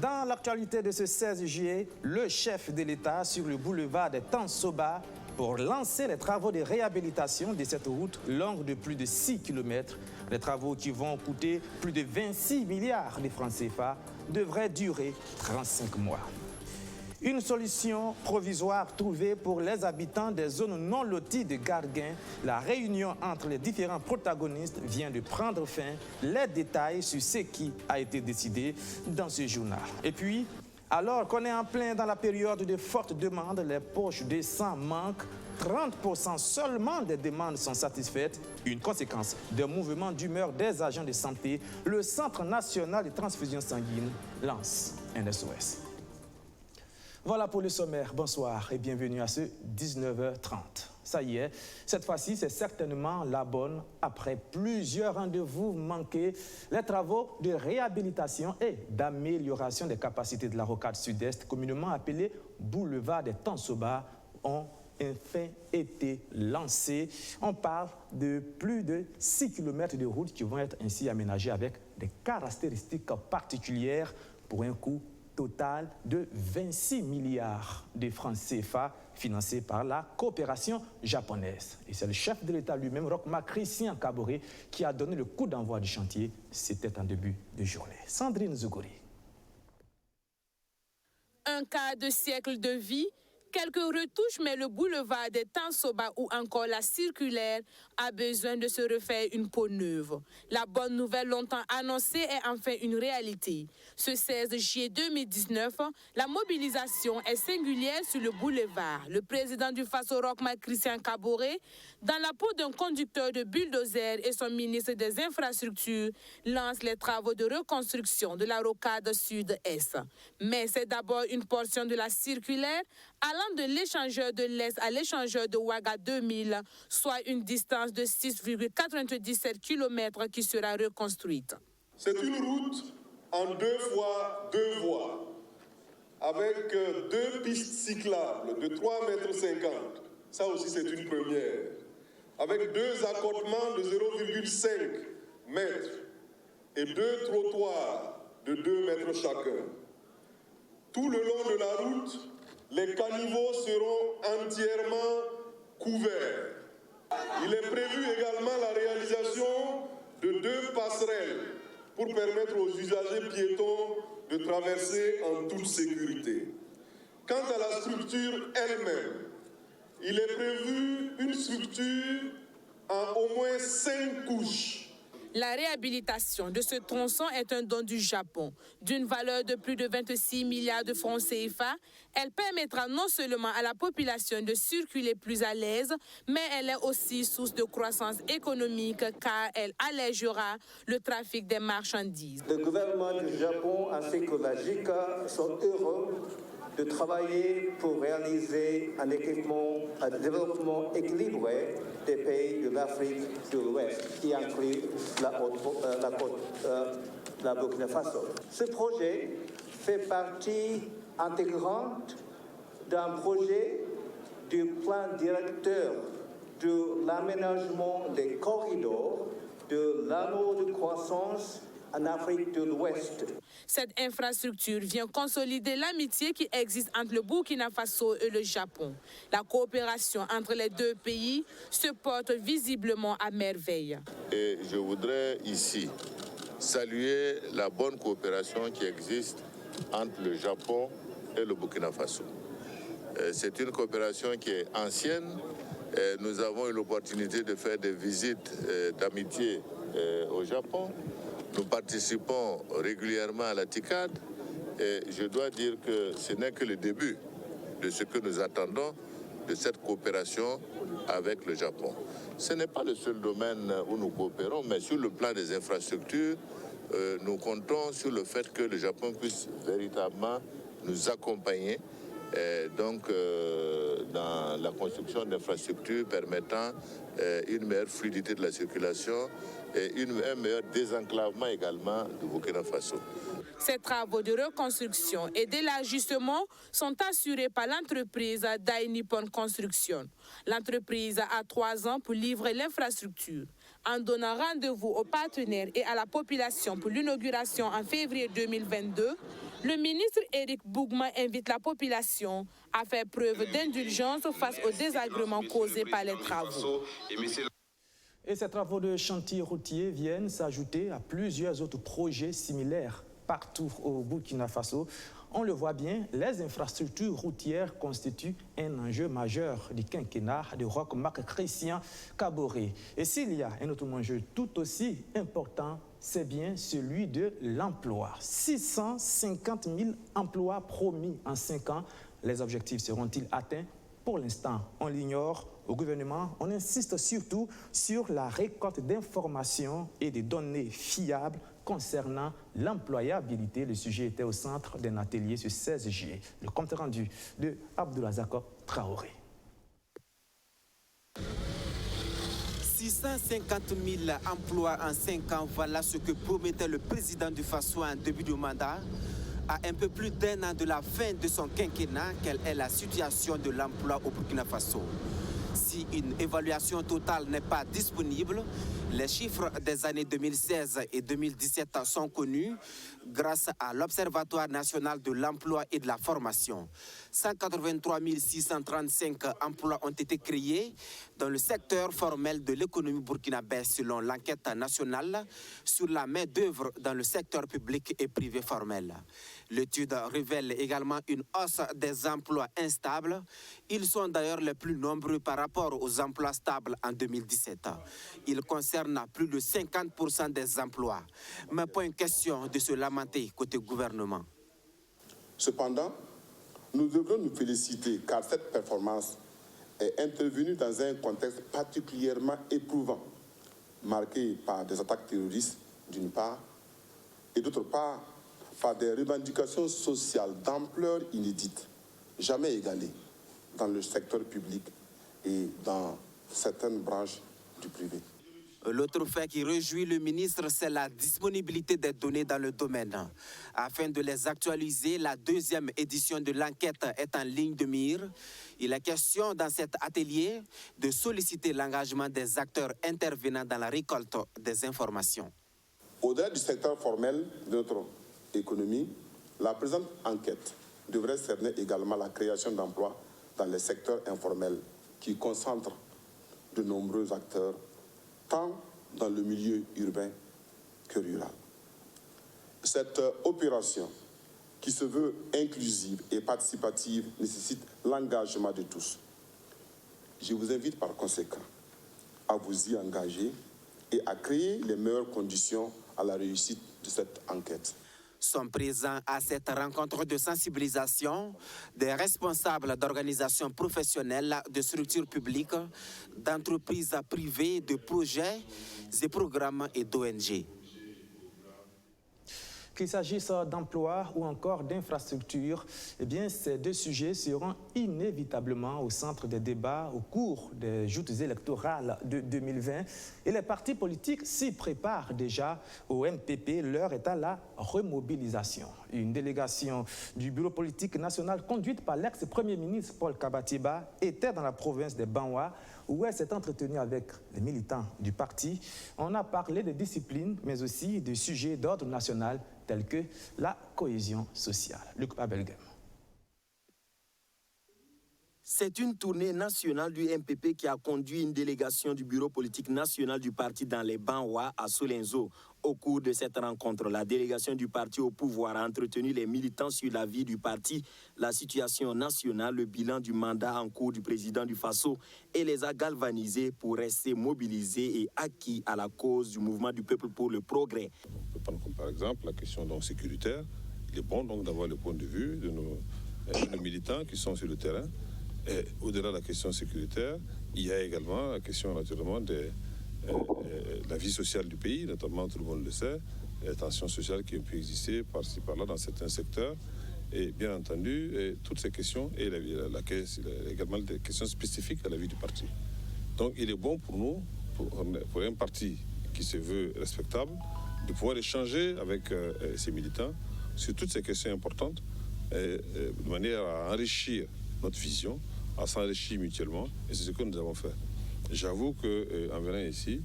Dans l'actualité de ce 16 juillet, le chef de l'État sur le boulevard des Tansoba pour lancer les travaux de réhabilitation de cette route longue de plus de 6 km. Les travaux qui vont coûter plus de 26 milliards de francs CFA devraient durer 35 mois. Une solution provisoire trouvée pour les habitants des zones non loties de Garguin. La réunion entre les différents protagonistes vient de prendre fin. Les détails sur ce qui a été décidé dans ce journal. Et puis, alors qu'on est en plein dans la période de forte demande, les poches de sang manquent. 30% seulement des demandes sont satisfaites. Une conséquence des mouvements d'humeur des agents de santé. Le Centre national de transfusion sanguine lance un SOS. Voilà pour le sommaire. Bonsoir et bienvenue à ce 19h30. Ça y est, cette fois-ci, c'est certainement la bonne. Après plusieurs rendez-vous manqués, les travaux de réhabilitation et d'amélioration des capacités de la rocade sud-est, communément appelée boulevard des Tansoba, ont enfin été lancés. On parle de plus de 6 km de routes qui vont être ainsi aménagées avec des caractéristiques particulières pour un coût total de 26 milliards de francs CFA financés par la coopération japonaise. Et c'est le chef de l'État lui-même, Roch-Marc Christian Kaboré, qui a donné le coup d'envoi du chantier. C'était en début de journée. Sandrine Zougouri. Un quart de siècle de vie, quelques retouches, mais le boulevard des Tansoba ou encore la circulaire a besoin de se refaire une peau neuve. La bonne nouvelle longtemps annoncée est enfin une réalité. Ce 16 juillet 2019, la mobilisation est singulière sur le boulevard. Le président du FASO, Roch-Marc Christian Kaboré, dans la peau d'un conducteur de bulldozer et son ministre des Infrastructures, lance les travaux de reconstruction de la rocade sud-est. Mais c'est d'abord une portion de la circulaire allant de l'échangeur de l'Est à l'échangeur de Ouaga 2000, soit une distance de 6,97 km qui sera reconstruite. C'est une route en 2 fois 2 voies, avec 2 pistes cyclables de 3,50 m. Ça aussi, c'est une première. Avec 2 accotements de 0,5 m et 2 trottoirs de 2 mètres chacun. Tout le long de la route, les caniveaux seront entièrement couverts. Il est prévu également la réalisation de 2 passerelles pour permettre aux usagers piétons de traverser en toute sécurité. Quant à la structure elle-même, il est prévu une structure en au moins 5 couches. La réhabilitation de ce tronçon est un don du Japon. D'une valeur de plus de 26 milliards de francs CFA, elle permettra non seulement à la population de circuler plus à l'aise, mais elle est aussi source de croissance économique car elle allégera le trafic des marchandises. Le gouvernement du Japon ainsi que la JICA sont heureux de travailler pour réaliser un développement équilibré des pays de l'Afrique de l'Ouest, qui inclut la Burkina Faso. Ce projet fait partie intégrante d'un projet du plan directeur de l'aménagement des corridors de l'anneau de croissance en Afrique de l'Ouest. Cette infrastructure vient consolider l'amitié qui existe entre le Burkina Faso et le Japon. La coopération entre les 2 pays se porte visiblement à merveille. Et je voudrais ici saluer la bonne coopération qui existe entre le Japon et le Burkina Faso. C'est une coopération qui est ancienne. Nous avons eu l'opportunité de faire des visites d'amitié au Japon. Nous participons régulièrement à la TICAD et je dois dire que ce n'est que le début de ce que nous attendons de cette coopération avec le Japon. Ce n'est pas le seul domaine où nous coopérons, mais sur le plan des infrastructures, nous comptons sur le fait que le Japon puisse véritablement nous accompagner dans la construction d'infrastructures permettant une meilleure fluidité de la circulation et un meilleur désenclavement également du Burkina Faso. Ces travaux de reconstruction et d'élargissement sont assurés par l'entreprise Dai Nippon Construction. L'entreprise a 3 ans pour livrer l'infrastructure. En donnant rendez-vous aux partenaires et à la population pour l'inauguration en février 2022, Le ministre Éric Bougma invite la population à faire preuve d'indulgence face aux désagréments causés par les travaux. Et ces travaux de chantier routier viennent s'ajouter à plusieurs autres projets similaires partout au Burkina Faso. On le voit bien, les infrastructures routières constituent un enjeu majeur du quinquennat de Roch Marc Christian Kaboré. Et s'il y a un autre enjeu tout aussi important, c'est bien celui de l'emploi. 650 000 emplois promis en 5 ans. Les objectifs seront-ils atteints? Pour l'instant, on l'ignore. Au gouvernement, on insiste surtout sur la récolte d'informations et de données fiables concernant l'employabilité. Le sujet était au centre d'un atelier ce 16 juillet. Le compte rendu de Abdoulazako Traoré. 650 000 emplois en 5 ans, voilà ce que promettait le président du Faso en début de mandat. À un peu plus d'un an de la fin de son quinquennat, quelle est la situation de l'emploi au Burkina Faso? Si une évaluation totale n'est pas disponible, les chiffres des années 2016 et 2017 sont connus grâce à l'Observatoire national de l'emploi et de la formation. 183 635 emplois ont été créés dans le secteur formel de l'économie burkinabé selon l'enquête nationale sur la main-d'œuvre dans le secteur public et privé formel. L'étude révèle également une hausse des emplois instables. Ils sont d'ailleurs les plus nombreux par rapport aux emplois stables en 2017. Ils concernent plus de 50% des emplois. Mais pas une question de se lamenter côté gouvernement. Cependant, nous devons nous féliciter car cette performance est intervenue dans un contexte particulièrement éprouvant, marqué par des attaques terroristes d'une part et d'autre part par des revendications sociales d'ampleur inédite, jamais égalées dans le secteur public et dans certaines branches du privé. L'autre fait qui réjouit le ministre, c'est la disponibilité des données dans le domaine. Afin de les actualiser, la deuxième édition de l'enquête est en ligne de mire. Il est question dans cet atelier de solliciter l'engagement des acteurs intervenant dans la récolte des informations. Au-delà du secteur formel de notre économie, la présente enquête devrait cerner également la création d'emplois dans les secteurs informels qui concentrent de nombreux acteurs, tant dans le milieu urbain que rural. Cette opération, qui se veut inclusive et participative, nécessite l'engagement de tous. Je vous invite par conséquent à vous y engager et à créer les meilleures conditions à la réussite de cette enquête. Sont présents à cette rencontre de sensibilisation des responsables d'organisations professionnelles, de structures publiques, d'entreprises privées, de projets et programmes et d'ONG. Qu'il s'agisse d'emploi ou encore d'infrastructures, eh bien, ces deux sujets seront inévitablement au centre des débats au cours des joutes électorales de 2020. Et les partis politiques s'y préparent déjà. Au MPP, l'heure est à la remobilisation. Une délégation du bureau politique national conduite par l'ex-premier ministre Paul Kabatiba était dans la province des Banwa, où elle s'est entretenue avec les militants du parti. On a parlé de discipline, mais aussi de sujets d'ordre national tels que la cohésion sociale. Luc Abelgem. C'est une tournée nationale du MPP qui a conduit une délégation du bureau politique national du parti dans les Banwa à Solenzo. Au cours de cette rencontre, la délégation du parti au pouvoir a entretenu les militants sur la vie du parti, la situation nationale, le bilan du mandat en cours du président du Faso et les a galvanisés pour rester mobilisés et acquis à la cause du mouvement du peuple pour le progrès. On peut prendre comme par exemple la question donc sécuritaire. Il est bon donc d'avoir le point de vue de nos militants qui sont sur le terrain. Et au-delà de la question sécuritaire, il y a également la question naturellement de la vie sociale du pays, notamment, tout le monde le sait, les tensions sociales qui ont pu exister par-ci par-là dans certains secteurs. Et bien entendu, toutes ces questions, et également des questions spécifiques à la vie du parti. Donc il est bon pour nous, pour un parti qui se veut respectable, de pouvoir échanger avec ses militants sur toutes ces questions importantes, de manière à enrichir notre vision, à s'enrichir mutuellement, et c'est ce que nous avons fait. J'avoue qu'en venant ici,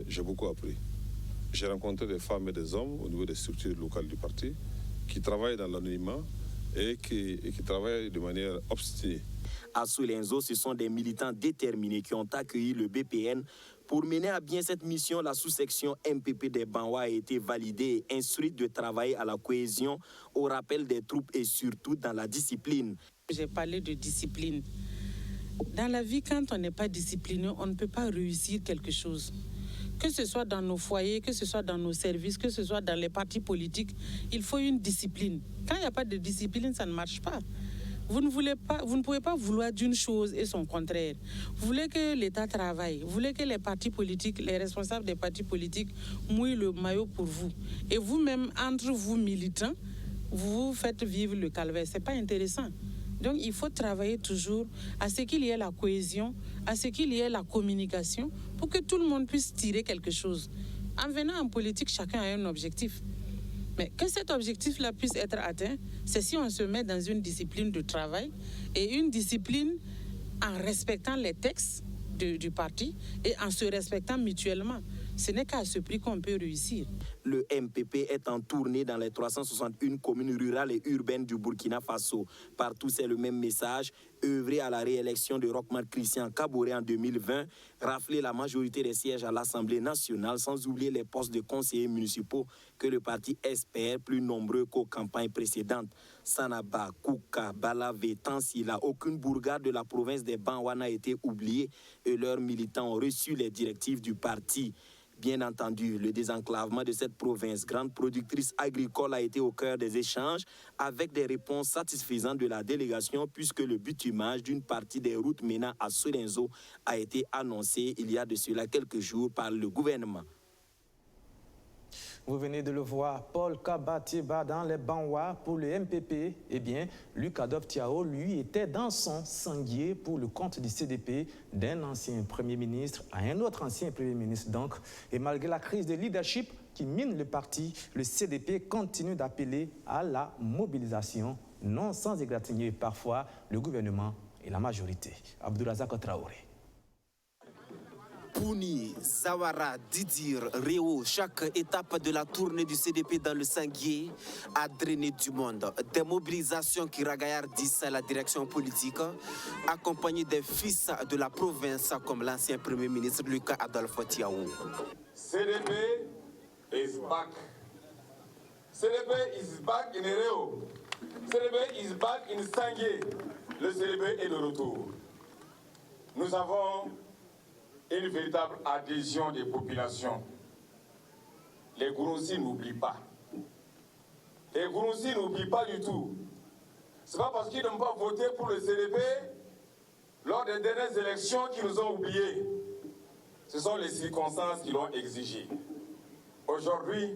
j'ai beaucoup appris. J'ai rencontré des femmes et des hommes au niveau des structures locales du parti qui travaillent dans l'anonymat et qui travaillent de manière obstinée. À Solenzo, ce sont des militants déterminés qui ont accueilli le BPN. Pour mener à bien cette mission, la sous-section MPP des Banwa a été validée et instruite de travailler à la cohésion, au rappel des troupes et surtout dans la discipline. J'ai parlé de discipline. Dans la vie, quand on n'est pas discipliné, on ne peut pas réussir quelque chose. Que ce soit dans nos foyers, que ce soit dans nos services, que ce soit dans les partis politiques, il faut une discipline. Quand il n'y a pas de discipline, ça ne marche pas. Vous ne pouvez pas vouloir d'une chose et son contraire. Vous voulez que l'État travaille, vous voulez que les partis politiques, les responsables des partis politiques mouillent le maillot pour vous. Et vous-même, entre vous militants, vous faites vivre le calvaire. Ce n'est pas intéressant. Donc il faut travailler toujours à ce qu'il y ait la cohésion, à ce qu'il y ait la communication, pour que tout le monde puisse tirer quelque chose. En venant en politique, chacun a un objectif. Mais que cet objectif-là puisse être atteint, c'est si on se met dans une discipline de travail et une discipline en respectant les textes du parti et en se respectant mutuellement. Ce n'est qu'à ce prix qu'on peut réussir. Le MPP est en tournée dans les 361 communes rurales et urbaines du Burkina Faso. Partout, c'est le même message. Œuvrer à la réélection de Rochmark Christian Kaboré en 2020, rafler la majorité des sièges à l'Assemblée nationale, sans oublier les postes de conseillers municipaux que le parti espère plus nombreux qu'aux campagnes précédentes. Sanaba, Kouka, Balavé, Tansila, aucune bourgade de la province des Banwa n'a été oubliée et leurs militants ont reçu les directives du parti. Bien entendu, le désenclavement de cette province, grande productrice agricole, a été au cœur des échanges avec des réponses satisfaisantes de la délégation puisque le bitumage d'une partie des routes menant à Solenzo a été annoncé il y a de cela quelques jours par le gouvernement. Vous venez de le voir, Paul Kabatieba dans les Banwa pour le MPP. Eh bien, Luc Adolphe Tiao, lui, était dans son sanguier pour le compte du CDP, d'un ancien Premier ministre à un autre ancien Premier ministre donc. Et malgré la crise de leadership qui mine le parti, le CDP continue d'appeler à la mobilisation, non sans égratigner parfois le gouvernement et la majorité. Abdourazak Traoré. Pouni, Zawara, Didir, Réo, chaque étape de la tournée du CDP dans le Sanguier a drainé du monde. Des mobilisations qui ragaillardissent la direction politique, accompagnées des fils de la province comme l'ancien Premier ministre Luc Adolphe Tiao. CDP is back. CDP is back in Réo. CDP is back in Sanguier. Le CDP est de retour. Nous avons une véritable adhésion des populations. Les Gouroussis n'oublient pas. Les Gouroussis n'oublient pas du tout. Ce n'est pas parce qu'ils n'ont pas voté pour le CDP lors des dernières élections qu'ils nous ont oubliés. Ce sont les circonstances qui l'ont exigé. Aujourd'hui,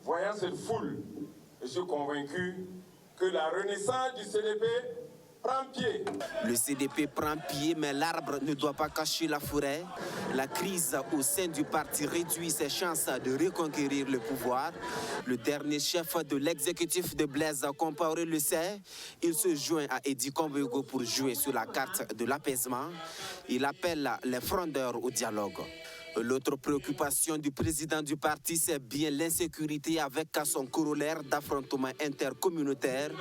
voyant cette foule, je suis convaincu que la renaissance du CDP prend pied. Le CDP prend pied, mais l'arbre ne doit pas cacher la forêt. La crise au sein du parti réduit ses chances de reconquérir le pouvoir. Le dernier chef de l'exécutif de Blaise Compaoré le sait. Il se joint à Edi Kombego pour jouer sur la carte de l'apaisement. Il appelle les frondeurs au dialogue. L'autre préoccupation du président du parti, c'est bien l'insécurité avec son corollaire d'affrontements intercommunautaires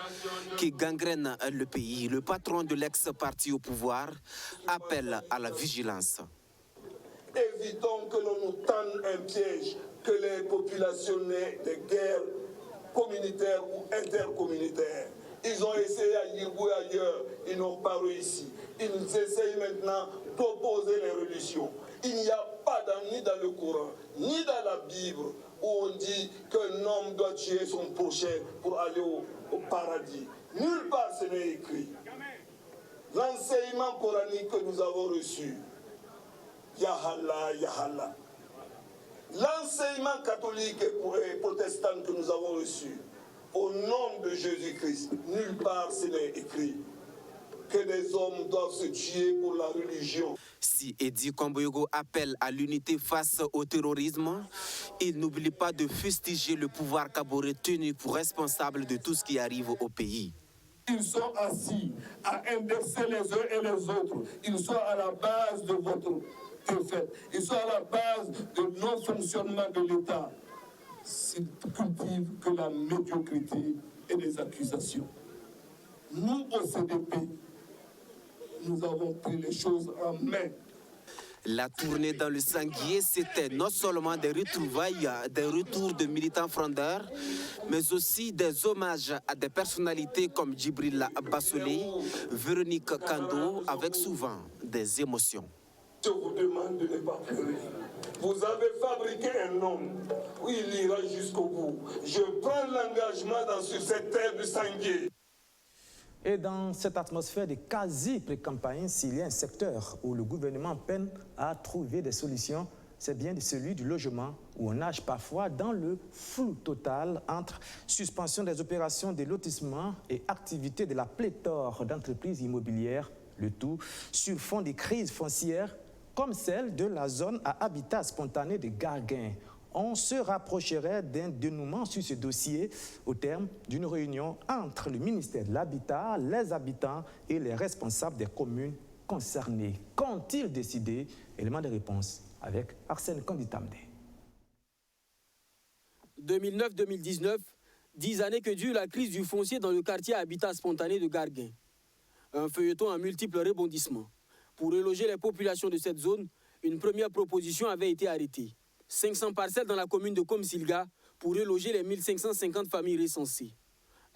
qui gangrène le pays. Le patron de l'ex-parti au pouvoir appelle à la vigilance. Évitons que l'on nous tende un piège, que les populations naient des guerres communautaires ou intercommunautaires. Ils ont essayé à Yirgou et ailleurs, ils n'ont pas réussi. Ils essayent maintenant d'opposer les religions. Il n'y a pas ni dans le Coran, ni dans la Bible, où on dit qu'un homme doit tuer son prochain pour aller au paradis. Nulle part ce n'est écrit. L'enseignement coranique que nous avons reçu, Yahallah, Yahallah. L'enseignement catholique et protestant que nous avons reçu, au nom de Jésus-Christ, nulle part ce n'est écrit que des hommes doivent se tuer pour la religion. Si Edi Kombego appelle à l'unité face au terrorisme, il n'oublie pas de fustiger le pouvoir Kaboré tenu pour responsable de tout ce qui arrive au pays. Ils sont assis à indexer les uns et les autres. Ils sont à la base de votre défaite. Ils sont à la base du non-fonctionnement de l'État. s'ils cultivent que la médiocrité et les accusations. Nous, au CDP, nous avons pris les choses en main. La tournée dans le Sanguier, c'était non seulement des retrouvailles, des retours de militants frondeurs, mais aussi des hommages à des personnalités comme Djibril Bassolé, Véronique Kando, avec souvent des émotions. Je vous demande de ne pas pleurer. Vous avez fabriqué un homme où il ira jusqu'au bout. Je prends l'engagement dans cette terre du Sanguier. Et dans cette atmosphère de quasi-pré-campagne, s'il y a un secteur où le gouvernement peine à trouver des solutions, c'est bien celui du logement, où on nage parfois dans le flou total entre suspension des opérations de lotissement et activité de la pléthore d'entreprises immobilières, le tout sur fond de crises foncières comme celle de la zone à habitat spontané de Garguin. On se rapprocherait d'un dénouement sur ce dossier au terme d'une réunion entre le ministère de l'Habitat, les habitants et les responsables des communes concernées. Qu'ont-ils décidé? Élément de réponse avec Arsène Kanditamde. 2009-2019, 10 années que dure la crise du foncier dans le quartier habitat spontané de Garguin. Un feuilleton à multiples rebondissements. Pour reloger les populations de cette zone, une première proposition avait été arrêtée. 500 parcelles dans la commune de Komsilga pour reloger les 1550 familles recensées.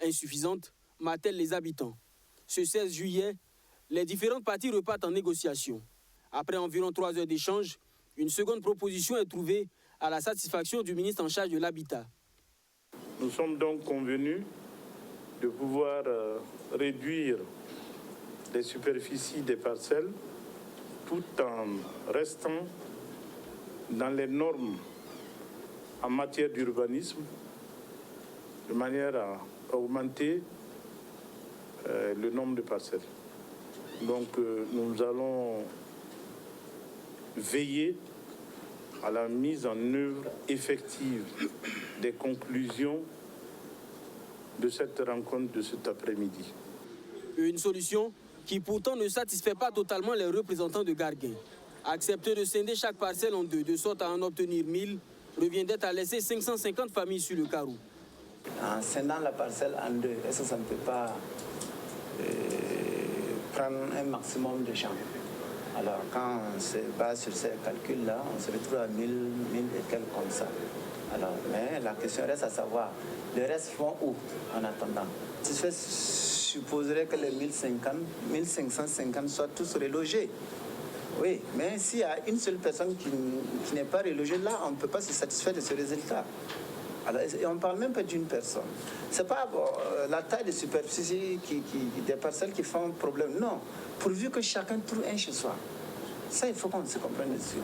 Insuffisante, martèlent les habitants. Ce 16 juillet, les différentes parties repartent en négociation. Après environ 3 heures d'échange, une seconde proposition est trouvée à la satisfaction du ministre en charge de l'habitat. Nous sommes donc convenus de pouvoir réduire les superficies des parcelles tout en restant dans les normes en matière d'urbanisme, de manière à augmenter le nombre de parcelles. Donc nous allons veiller à la mise en œuvre effective des conclusions de cette rencontre de cet après-midi. Une solution qui pourtant ne satisfait pas totalement les représentants de Garguin. Accepter de scinder chaque parcelle en deux, de sorte à en obtenir 1000, reviendrait à laisser 550 familles sur le carreau. En scindant la parcelle en deux, est-ce que ça ne peut pas prendre un maximum de champs? Alors quand on se base sur ces calculs-là, on se retrouve à 1000 et quelques comme ça. Alors, mais la question reste à savoir, le reste vont où en attendant? Je supposerais que les 1550 soient tous relogés. Oui, mais s'il y a une seule personne qui n'est pas relogée, là, on ne peut pas se satisfaire de ce résultat. Alors, et on ne parle même pas d'une personne. Ce n'est pas la taille de superficie des parcelles qui font problème. Non, pourvu que chacun trouve un chez soi. Ça, il faut qu'on se comprenne dessus.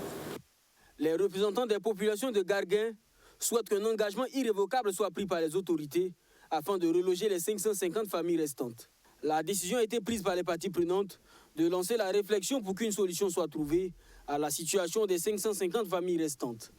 Les représentants des populations de Garguin souhaitent qu'un engagement irrévocable soit pris par les autorités afin de reloger les 550 familles restantes. La décision a été prise par les parties prenantes de lancer la réflexion pour qu'une solution soit trouvée à la situation des 550 familles restantes.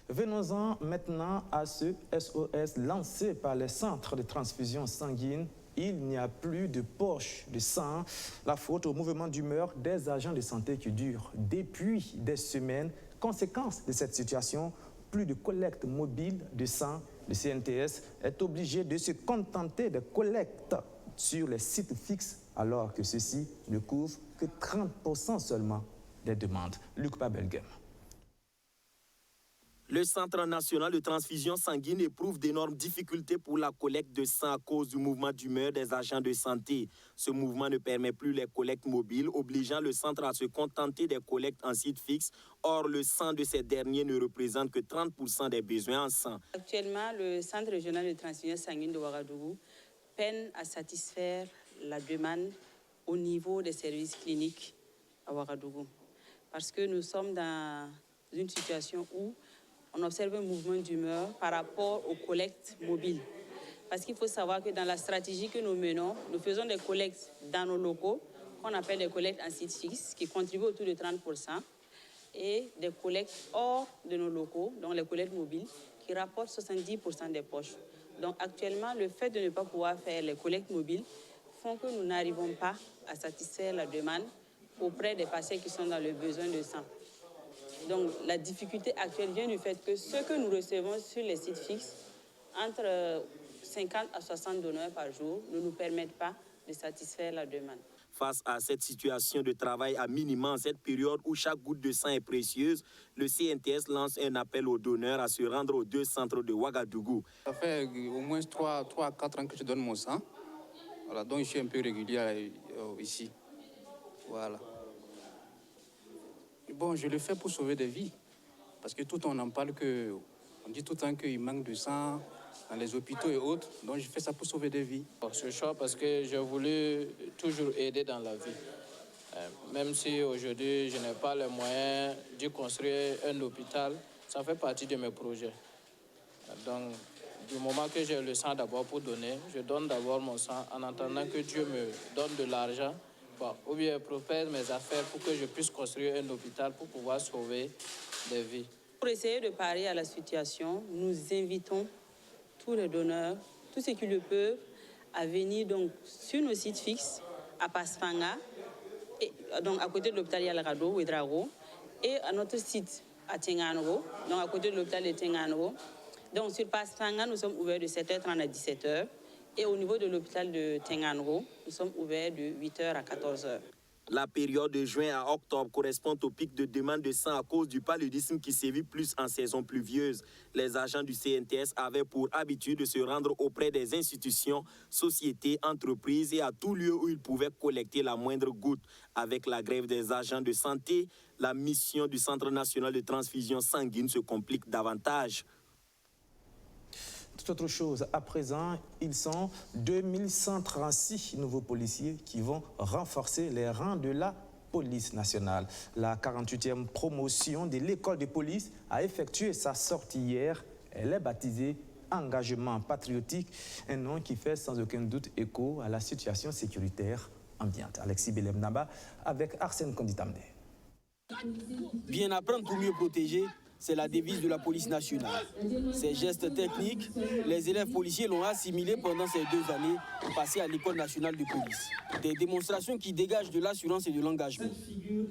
Venons-en maintenant à ce SOS lancé par les centres de transfusion sanguine. Il n'y a plus de poche de sang. La faute au mouvement d'humeur des agents de santé qui dure depuis des semaines. Conséquence de cette situation, plus de collecte mobile de sang. Le CNTS est obligé de se contenter de collectes sur les sites fixes, alors que ceux-ci ne couvrent que 30% seulement des demandes. Luc Pabelgem. Le Centre national de transfusion sanguine éprouve d'énormes difficultés pour la collecte de sang à cause du mouvement d'humeur des agents de santé. Ce mouvement ne permet plus les collectes mobiles, obligeant le centre à se contenter des collectes en site fixe. Or, le sang de ces derniers ne représente que 30% des besoins en sang. Actuellement, le Centre régional de transfusion sanguine de Ouagadougou peine à satisfaire la demande au niveau des services cliniques à Ouagadougou. Parce que nous sommes dans une situation où on observe un mouvement d'humeur par rapport aux collectes mobiles. Parce qu'il faut savoir que dans la stratégie que nous menons, nous faisons des collectes dans nos locaux, qu'on appelle des collectes en site fixe, qui contribuent autour de 30%, et des collectes hors de nos locaux, donc les collectes mobiles, qui rapportent 70% des poches. Donc actuellement, le fait de ne pas pouvoir faire les collectes mobiles font que nous n'arrivons pas à satisfaire la demande auprès des patients qui sont dans le besoin de sang. Donc la difficulté actuelle vient du fait que ce que nous recevons sur les sites fixes, entre 50 à 60 donneurs par jour, ne nous permettent pas de satisfaire la demande. Face à cette situation de travail à minima en cette période où chaque goutte de sang est précieuse, le CNTS lance un appel aux donneurs à se rendre aux 2 centres de Ouagadougou. Ça fait au moins 3 à 4 ans que je donne mon sang. Voilà, donc je suis un peu régulier ici. Voilà. Bon, je le fais pour sauver des vies. Parce que tout le temps, on en parle on dit tout le temps qu'il manque de sang dans les hôpitaux et autres. Donc, je fais ça pour sauver des vies. Ce choix parce que j'ai voulu toujours aider dans la vie. Même si aujourd'hui, je n'ai pas les moyens de construire un hôpital, ça fait partie de mes projets. Donc, du moment que j'ai le sang d'abord pour donner, je donne d'abord mon sang en attendant que Dieu me donne de l'argent. Ou bien prépare mes affaires pour que je puisse construire un hôpital pour pouvoir sauver des vies. Pour essayer de parer à la situation, nous invitons tous les donneurs, tous ceux qui le peuvent, à venir donc sur nos sites fixes à Paspanga, et donc à côté de l'hôpital Yalrado, Ouedraogo, et à notre site à Tengango, donc à côté de l'hôpital de Tengango. Donc sur Paspanga, nous sommes ouverts de 7h30 à 17h. Et au niveau de l'hôpital de Tengango, nous sommes ouverts de 8h à 14h. La période de juin à octobre correspond au pic de demande de sang à cause du paludisme qui sévit plus en saison pluvieuse. Les agents du CNTS avaient pour habitude de se rendre auprès des institutions, sociétés, entreprises et à tout lieu où ils pouvaient collecter la moindre goutte. Avec la grève des agents de santé, la mission du Centre national de transfusion sanguine se complique davantage. Toute autre chose, à présent, ils sont 2136 nouveaux policiers qui vont renforcer les rangs de la police nationale. La 48e promotion de l'école de police a effectué sa sortie hier. Elle est baptisée Engagement patriotique, un nom qui fait sans aucun doute écho à la situation sécuritaire ambiante. Alexis Belemnaba avec Arsène Konditamne. Bien apprendre pour mieux protéger, c'est la devise de la police nationale. Ces gestes techniques, les élèves policiers l'ont assimilé pendant ces 2 années passées à l'école nationale de police. Des démonstrations qui dégagent de l'assurance et de l'engagement.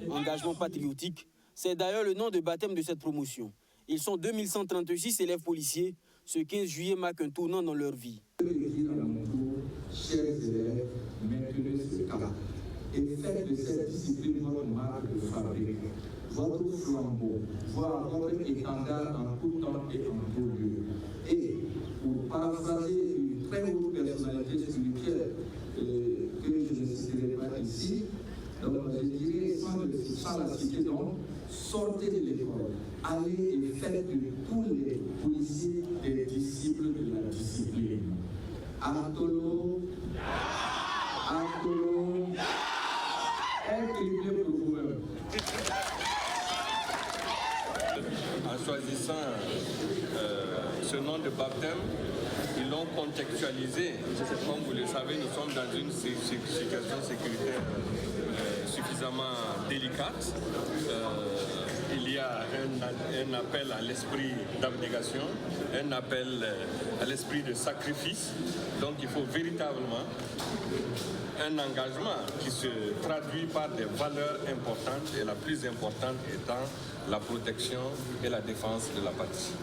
Engagement patriotique, c'est d'ailleurs le nom de baptême de cette promotion. Ils sont 2136 élèves policiers. Ce 15 juillet marque un tournant dans leur vie. Chers élèves, maintenez ce cap et faites de cette discipline votre marque de fabrique. Votre flambeau, voire votre étendard en tout temps et en tout lieu. Et pour paraphraser une très haute personnalité spirituelle que je ne citerai pas ici, donc je dirais sans la citer donc, sortez de l'école, allez et faites de tous les policiers des disciples de la discipline. Artolo, Artolo, incriminez pour vous-même. En choisissant ce nom de baptême, ils l'ont contextualisé. Comme vous le savez, nous sommes dans une situation sécuritaire suffisamment délicate. Il y a un appel à l'esprit d'abnégation, un appel à l'esprit de sacrifice. Donc il faut véritablement un engagement qui se traduit par des valeurs importantes et la plus importante étant la protection et la défense de la patrie.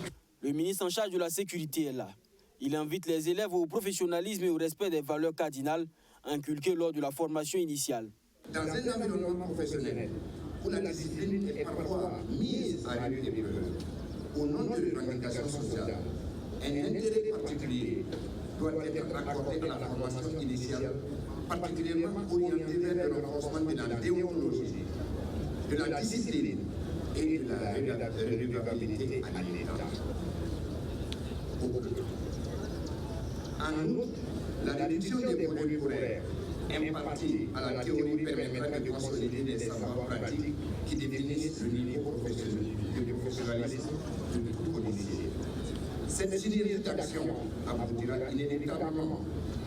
Le ministre en charge de la sécurité est là. Il invite les élèves au professionnalisme et au respect des valeurs cardinales inculquées lors de la formation initiale. Dans un environnement professionnel où la discipline est parfois mise à rude épreuve, au nom de l'organisation sociale, un intérêt particulier doit être accordé à la formation initiale, particulièrement orientée vers le renforcement de la déontologie, de la discipline et de la redevabilité à l'État. En outre, la réduction des produits scolaires impartie à la théorie permettra de consolider des savoirs pratiques qui définissent le niveau de professionnalisme de tout policier. Cette synergie d'action aboutira inévitablement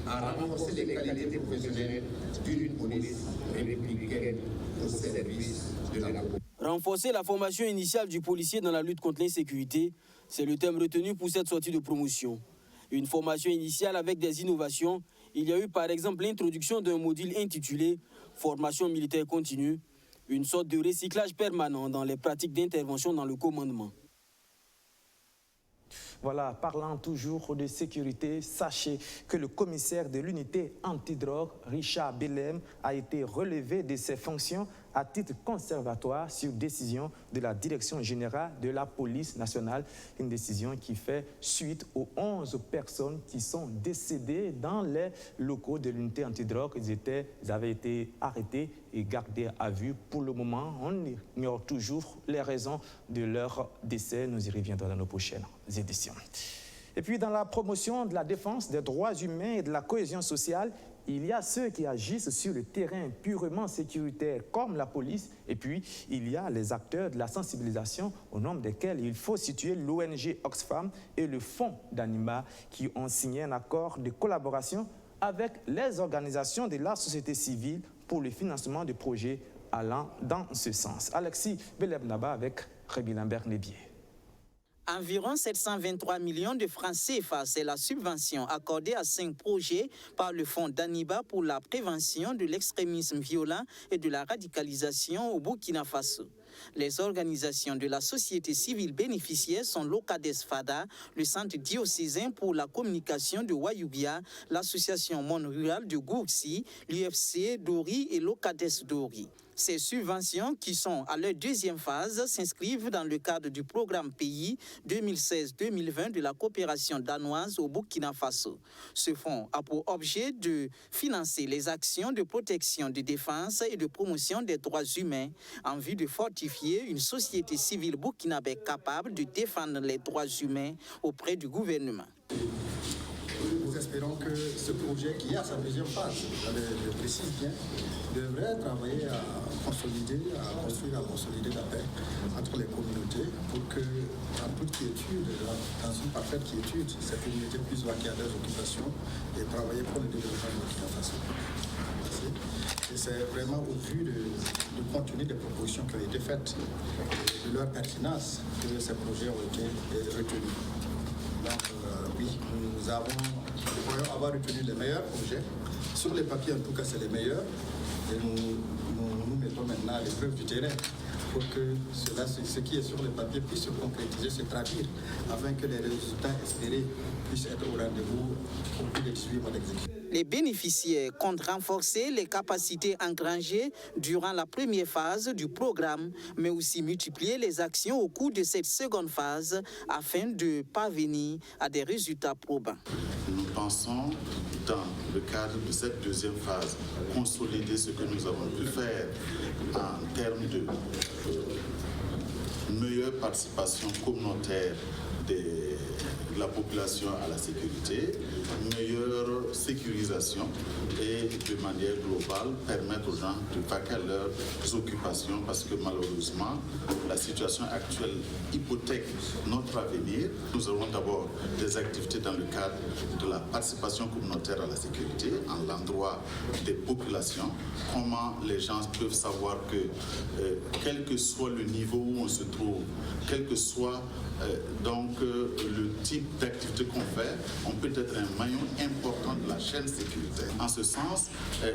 à renforcer les qualités professionnelles d'une police républicaine au service de la population. Renforcer la formation initiale du policier dans la lutte contre l'insécurité, c'est le thème retenu pour cette sortie de promotion. Une formation initiale avec des innovations. Il y a eu par exemple l'introduction d'un module intitulé « Formation militaire continue », Une sorte de recyclage permanent dans les pratiques d'intervention dans le commandement. Voilà, parlant toujours de sécurité, sachez que le commissaire de l'unité antidrogue, Richard Belem, a été relevé de ses fonctions à titre conservatoire sur décision de la Direction générale de la police nationale. Une décision qui fait suite aux 11 personnes qui sont décédées dans les locaux de l'unité antidrogue. Ils avaient été arrêtés et gardés à vue. Pour le moment, on ignore toujours les raisons de leur décès. Nous y reviendrons dans nos prochaines éditions. Et puis, dans la promotion de la défense des droits humains et de la cohésion sociale, il y a ceux qui agissent sur le terrain purement sécuritaire, comme la police, et puis il y a les acteurs de la sensibilisation, au nombre desquels il faut situer l'ONG Oxfam et le Fonds d'Anima, qui ont signé un accord de collaboration avec les organisations de la société civile pour le financement de projets allant dans ce sens. Alexis Belebnaba avec Rémi Lambert-Nébier. Environ 723 millions de francs CFA, c'est la subvention accordée à 5 projets par le Fonds d'Aniba pour la prévention de l'extrémisme violent et de la radicalisation au Burkina Faso. Les organisations de la société civile bénéficiaires sont l'OCADES-FADA, le Centre diocésain pour la communication de Wayougia, l'Association Monde Rural de Goursi, l'UFC Dori et l'OCADES Dori. Ces subventions, qui sont à leur deuxième phase, s'inscrivent dans le cadre du programme pays 2016-2020 de la coopération danoise au Burkina Faso. Ce fonds a pour objet de financer les actions de protection, de défense et de promotion des droits humains en vue de fortifier une société civile burkinabé capable de défendre les droits humains auprès du gouvernement. Nous espérons que ce projet qui est à sa deuxième phase, je précise bien, devrait travailler à consolider, à construire, à consolider la paix entre les communautés pour que, en toute quiétude, dans une parfaite quiétude, cette communauté puisse vaquer à leurs occupations et travailler pour le développement de Burkina Faso. Et c'est vraiment au vu du contenu des propositions qui ont été faites et de leur pertinence que ces projets ont été retenus. Donc oui, nous pourrions avoir retenu les meilleurs projets. Sur les papiers, en tout cas, c'est les meilleurs. Et nous mettons maintenant à l'épreuve du terrain pour que ce qui est sur le papier puisse se concrétiser, se traduire, afin que les résultats espérés puissent être au rendez-vous au plus de 18 mois d'exécution. Les bénéficiaires comptent renforcer les capacités engrangées durant la première phase du programme, mais aussi multiplier les actions au cours de cette seconde phase afin de parvenir à des résultats probants. Nous pensons, dans le cadre de cette deuxième phase, consolider ce que nous avons pu faire en termes de meilleure participation communautaire de la population à la sécurité, meilleure sécurisation et de manière globale permettre aux gens de vaquer à leurs occupations parce que malheureusement la situation actuelle hypothèque notre avenir. Nous avons d'abord des activités dans le cadre de la participation communautaire à la sécurité en l'endroit des populations, comment les gens peuvent savoir que quel que soit le niveau où on se trouve, quel que soit le type d'activité qu'on fait, on peut être un maillon important de la chaîne sécuritaire. En ce sens,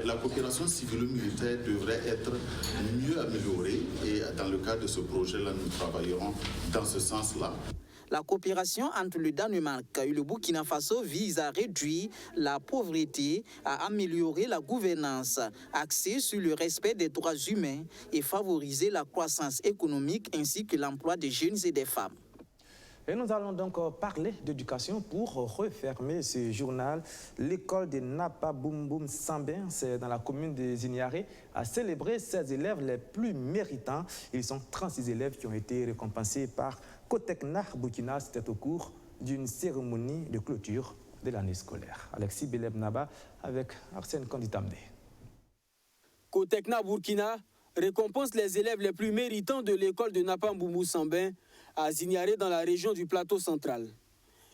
la coopération civilo-militaire devrait être mieux améliorée et dans le cadre de ce projet-là, nous travaillerons dans ce sens-là. La coopération entre le Danemark et le Burkina Faso vise à réduire la pauvreté, à améliorer la gouvernance, axée sur le respect des droits humains et favoriser la croissance économique ainsi que l'emploi des jeunes et des femmes. Et nous allons donc parler d'éducation pour refermer ce journal. L'école de Napa Boum Boum Sambin, c'est dans la commune de Zignaré, a célébré ses élèves les plus méritants. Ils sont 36 élèves qui ont été récompensés par Cotecna Burkina. C'était au cours d'une cérémonie de clôture de l'année scolaire. Alexis Belebnaba avec Arsène Kanditamné. Cotecna Burkina récompense les élèves les plus méritants de l'école de Napa Boum Boum Sambin à Zignaré dans la région du plateau central.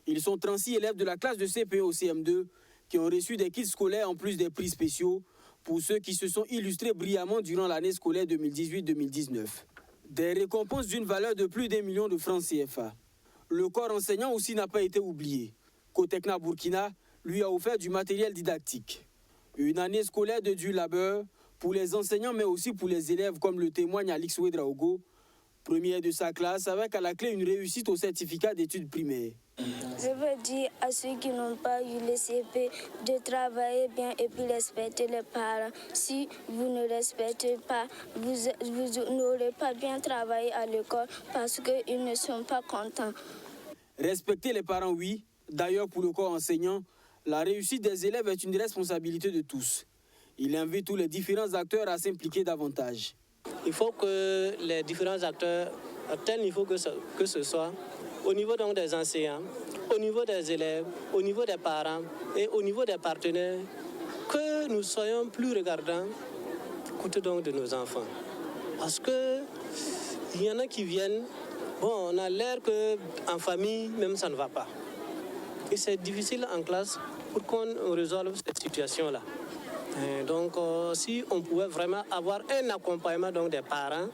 Ils sont 36 élèves de la classe de CPE au CM2 qui ont reçu des kits scolaires en plus des prix spéciaux pour ceux qui se sont illustrés brillamment durant l'année scolaire 2018-2019. Des récompenses d'une valeur de plus d'1 million de francs CFA. Le corps enseignant aussi n'a pas été oublié. Cotecna Burkina lui a offert du matériel didactique. Une année scolaire de dur labeur pour les enseignants, mais aussi pour les élèves, comme le témoigne Alix Ouedraogo, premier de sa classe, avec à la clé une réussite au certificat d'études primaires. Je veux dire à ceux qui n'ont pas eu le CP de travailler bien et puis respecter les parents. Si vous ne respectez pas, vous n'aurez pas bien travaillé à l'école parce qu'ils ne sont pas contents. Respecter les parents, oui. D'ailleurs, pour le corps enseignant, la réussite des élèves est une responsabilité de tous. Il invite tous les différents acteurs à s'impliquer davantage. Il faut que les différents acteurs, à tel niveau que ce soit, au niveau donc des enseignants, au niveau des élèves, au niveau des parents et au niveau des partenaires, que nous soyons plus regardants côté donc de nos enfants. Parce que il y en a qui viennent, bon, on a l'air qu'en famille, même ça ne va pas. Et c'est difficile en classe pour qu'on résolve cette situation-là. Donc, si on pouvait vraiment avoir un accompagnement donc, des parents,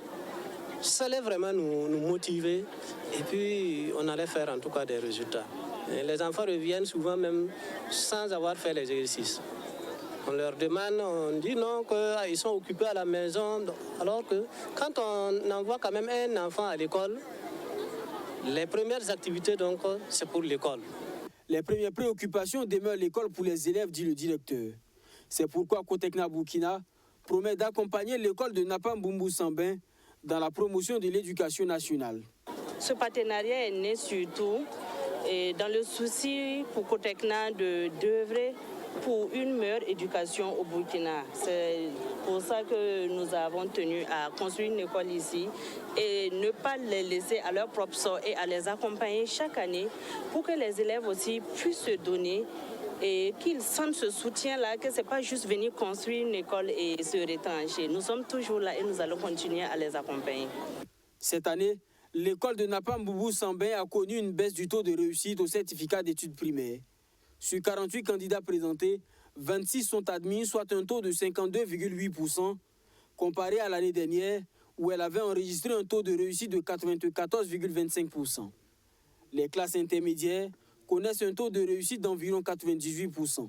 ça allait vraiment nous motiver et puis on allait faire en tout cas des résultats. Et les enfants reviennent souvent même sans avoir fait les exercices. On leur demande, on dit non, qu'ils sont occupés à la maison, alors que quand on envoie quand même un enfant à l'école, les premières activités donc c'est pour l'école. Les premières préoccupations demeurent l'école pour les élèves, dit le directeur. C'est pourquoi Cotecna Burkina promet d'accompagner l'école de Napamboumou-Sambin dans la promotion de l'éducation nationale. Ce partenariat est né surtout dans le souci pour Cotecna d'œuvrer pour une meilleure éducation au Burkina. C'est pour ça que nous avons tenu à construire une école ici et ne pas les laisser à leur propre sort et à les accompagner chaque année pour que les élèves aussi puissent se donner et qu'ils sentent ce soutien-là, que ce n'est pas juste venir construire une école et se retrancher. Nous sommes toujours là et nous allons continuer à les accompagner. Cette année, l'école de Napamboumou-Sambin a connu une baisse du taux de réussite au certificat d'études primaires. Sur 48 candidats présentés, 26 sont admis, soit un taux de 52,8%, comparé à l'année dernière, où elle avait enregistré un taux de réussite de 94,25%. Les classes intermédiaires connaissent un taux de réussite d'environ 98%.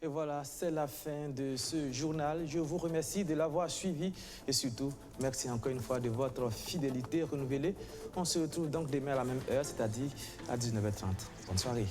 Et voilà, c'est la fin de ce journal. Je vous remercie de l'avoir suivi et surtout, merci encore une fois de votre fidélité renouvelée. On se retrouve donc demain à la même heure, c'est-à-dire à 19h30. Bonne soirée.